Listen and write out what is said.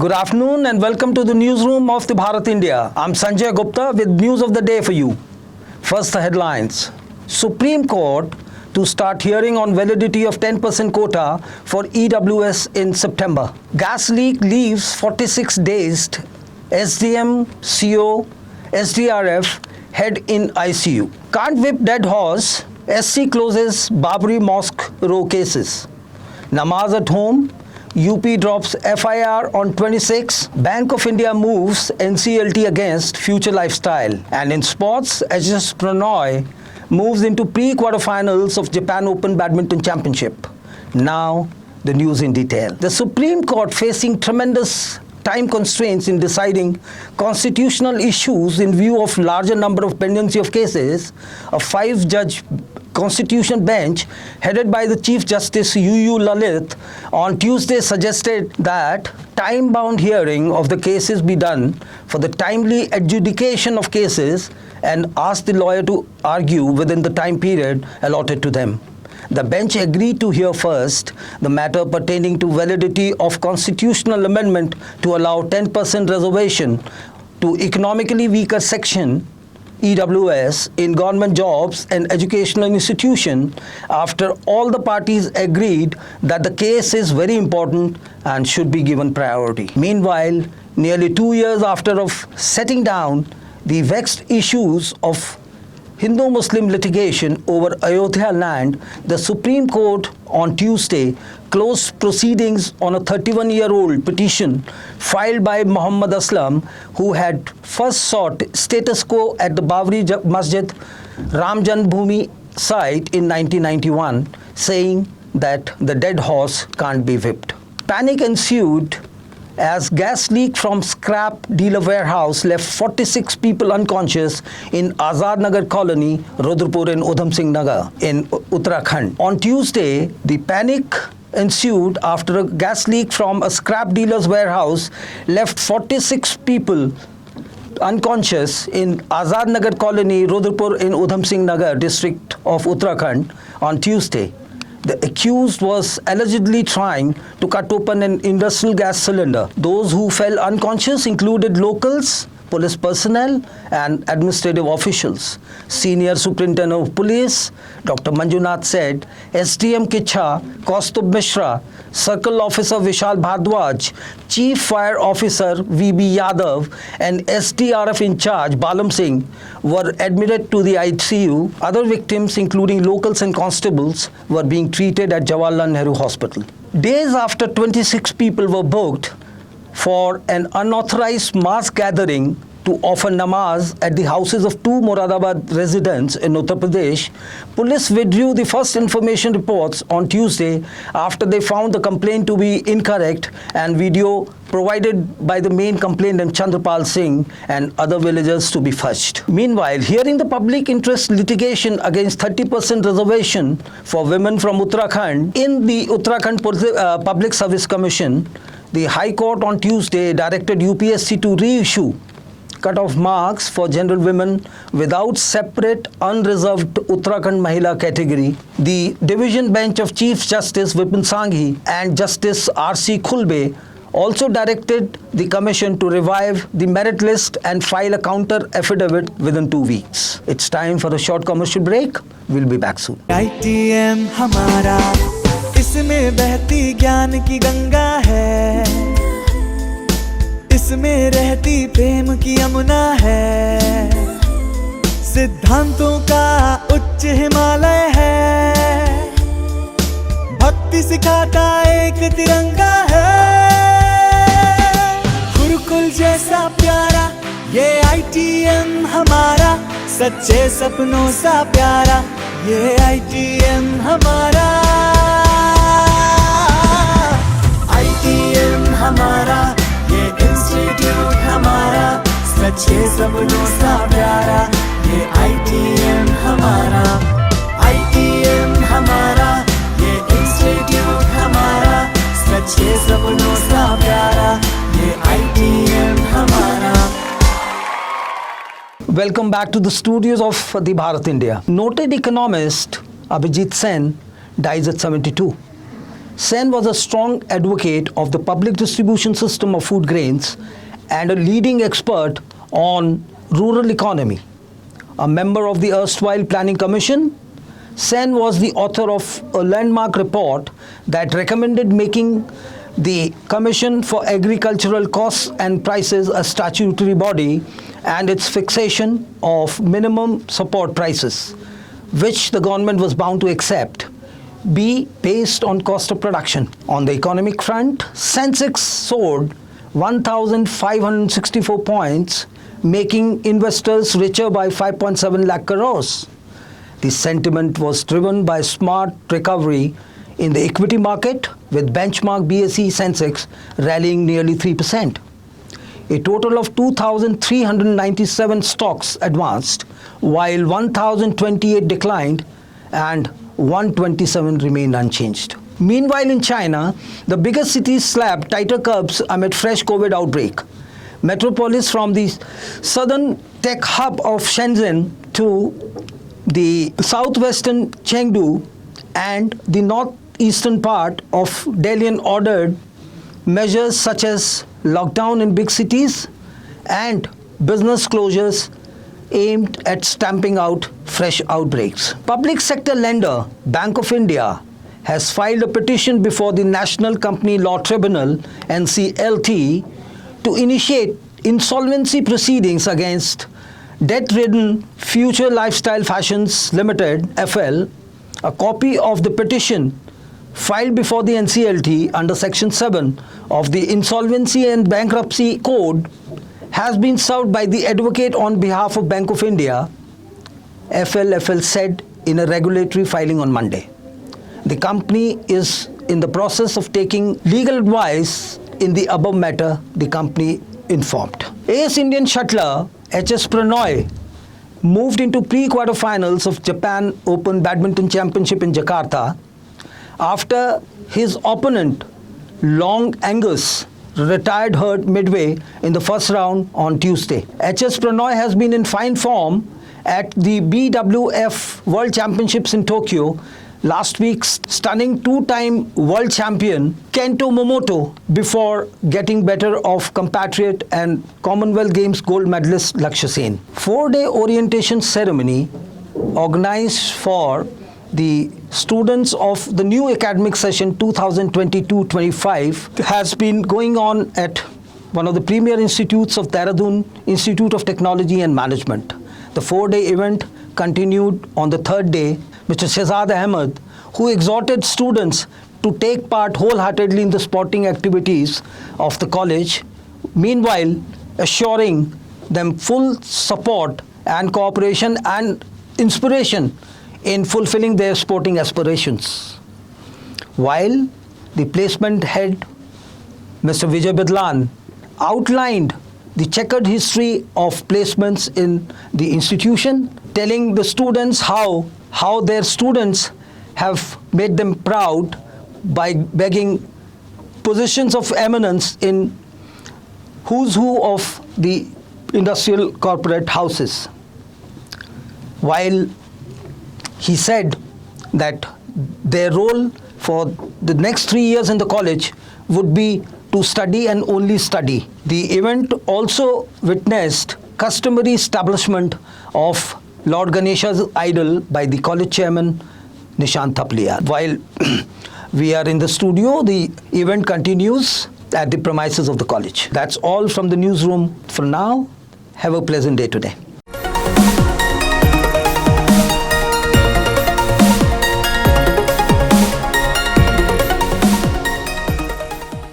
Good afternoon and welcome to the newsroom of the Bharat India. I'm Sanjay Gupta with news of the day for you. First, the headlines. Supreme Court to start hearing on validity of 10% quota for EWS in September. Gas leak leaves 46 dazed. SDM, CO, SDRF head in ICU. Can't whip dead horse. SC closes Babri Mosque row cases. Namaz at home. UP drops FIR on 26. Bank of India moves NCLT against future lifestyle. And in sports, HS Pranoy moves into pre-quarterfinals of Japan Open Badminton Championship. Now, the news in detail. The Supreme Court facing tremendous time constraints in deciding constitutional issues in view of larger number of pendency of cases, a 5-judge Constitution bench headed by the Chief Justice UU Lalit on Tuesday suggested that time-bound hearing of the cases be done for the timely adjudication of cases and asked the lawyer to argue within the time period allotted to them. The bench agreed to hear first the matter pertaining to validity of constitutional amendment to allow 10% reservation to economically weaker section EWS in government jobs and educational institution after all the parties agreed that the case is very important and should be given priority. Meanwhile, nearly 2 years after of setting down the vexed issues of Hindu-Muslim litigation over Ayodhya land, the Supreme Court on Tuesday closed proceedings on a 31-year-old petition filed by Muhammad Aslam, who had first sought status quo at the Babri Masjid Ram Janmabhoomi site in 1991, saying that the dead horse can't be whipped. Panic ensued as gas leak from scrap dealer warehouse left 46 people unconscious in Azad Nagar colony, Rudrapur in Udham Singh Nagar in Uttarakhand. On Tuesday, the panic ensued after a gas leak from a scrap dealer's warehouse left 46 people unconscious in Azad Nagar colony, Rudrapur in Udham Singh Nagar district of Uttarakhand on Tuesday. The accused was allegedly trying to cut open an industrial gas cylinder. Those who fell unconscious included locals, police personnel and administrative officials. Senior Superintendent of Police, Dr. Manjunath said, SDM Kicha, Kaustubh Mishra, Circle Officer Vishal Bhardwaj, Chief Fire Officer VB Yadav and SDRF in charge Balam Singh were admitted to the ICU. Other victims, including locals and constables, were being treated at Jawaharlal Nehru Hospital. Days after 26 people were booked for an unauthorized mass gathering to offer namaz at the houses of 2 Moradabad residents in Uttar Pradesh, police withdrew the first information reports on Tuesday after they found the complaint to be incorrect and video provided by the main complainant Chandrapal Singh and other villagers to be fudged. Meanwhile, hearing the public interest litigation against 30% reservation for women from Uttarakhand in the Uttarakhand Public Service Commission, the High Court on Tuesday directed UPSC to reissue cut-off marks for general women without separate unreserved Uttarakhand Mahila category. The division bench of Chief Justice Vipin Sanghi and Justice R.C. Khulbe also directed the commission to revive the merit list and file a counter affidavit within 2 weeks. It's time for a short commercial break. We'll be back soon. ITM हमारा इसमें बहती ज्ञान की गंगा है, इसमें रहती प्रेम की यमुना है, सिद्धांतों का उच्च हिमालय है, भक्ति सिखाता एक तिरंगा है, गुरुकुल जैसा प्यारा ये ITM हमारा, सच्चे सपनों सा प्यारा ये ITM हमारा, ITM हमारा ये इंस्टीट्यूट हमारा, सच्चे सपनों सा प्यारा ये ITM हमारा, ITM हमारा ये इंस्टीट्यूट हमारा, सच्चे सपनों सा प्यारा ये ITM हमारा. Welcome back to the studios of the Bharat India. Noted economist Abhijit Sen dies at 72. Sen was a strong advocate of the public distribution system of food grains and a leading expert on rural economy. A member of the erstwhile Planning Commission, Sen was the author of a landmark report that recommended making the Commission for Agricultural Costs and Prices a statutory body and its fixation of minimum support prices, which the government was bound to accept, be based on cost of production. On the economic front, Sensex soared 1,564 points, making investors richer by 5.7 lakh crores. The sentiment was driven by smart recovery in the equity market, with benchmark BSE Sensex rallying nearly 3%. A total of 2,397 stocks advanced, while 1,028 declined and 127 remained unchanged. Meanwhile, in China, the biggest cities slapped tighter curbs amid fresh COVID outbreak. Metropolis from the southern tech hub of Shenzhen to the southwestern Chengdu and the northeastern part of Dalian ordered measures such as lockdown in big cities and business closures aimed at stamping out fresh outbreaks. Public sector lender Bank of India has filed a petition before the National Company Law Tribunal (NCLT) to initiate insolvency proceedings against debt-ridden Future Lifestyle Fashions Limited (FL). A copy of the petition filed before the NCLT under Section 7 of the Insolvency and Bankruptcy Code has been served by the advocate on behalf of Bank of India, FL said in a regulatory filing on Monday. The company is in the process of taking legal advice in the above matter, the company informed. Ace Indian shuttler HS Pranoy moved into pre-quarterfinals of Japan Open Badminton Championship in Jakarta after his opponent Long Angus retired hurt midway in the first round on Tuesday. HS Pranoy has been in fine form at the BWF World Championships in Tokyo. Last week, stunning two-time world champion Kento Momoto before getting better of compatriot and Commonwealth Games gold medalist Lakshya Sen. 4-day orientation ceremony organized for the students of the new academic session 2022-25 has been going on at one of the premier institutes of Dehradun Institute of Technology and Management. The 4-day event continued on the third day. Mr. Shehzad Ahmed, who exhorted students to take part wholeheartedly in the sporting activities of the college, meanwhile assuring them full support and cooperation and inspiration in fulfilling their sporting aspirations. While the placement head, Mr. Vijay Bidlan, outlined the checkered history of placements in the institution, telling the students how their students have made them proud by begging positions of eminence in who's who of the industrial corporate houses. While he said that their role for the next 3 years in the college would be to study and only study. The event also witnessed customary establishment of Lord Ganesha's idol by the college chairman Nishant Thapliyar. While we are in the studio, the event continues at the premises of the college. That's all from the newsroom for now. Have a pleasant day today.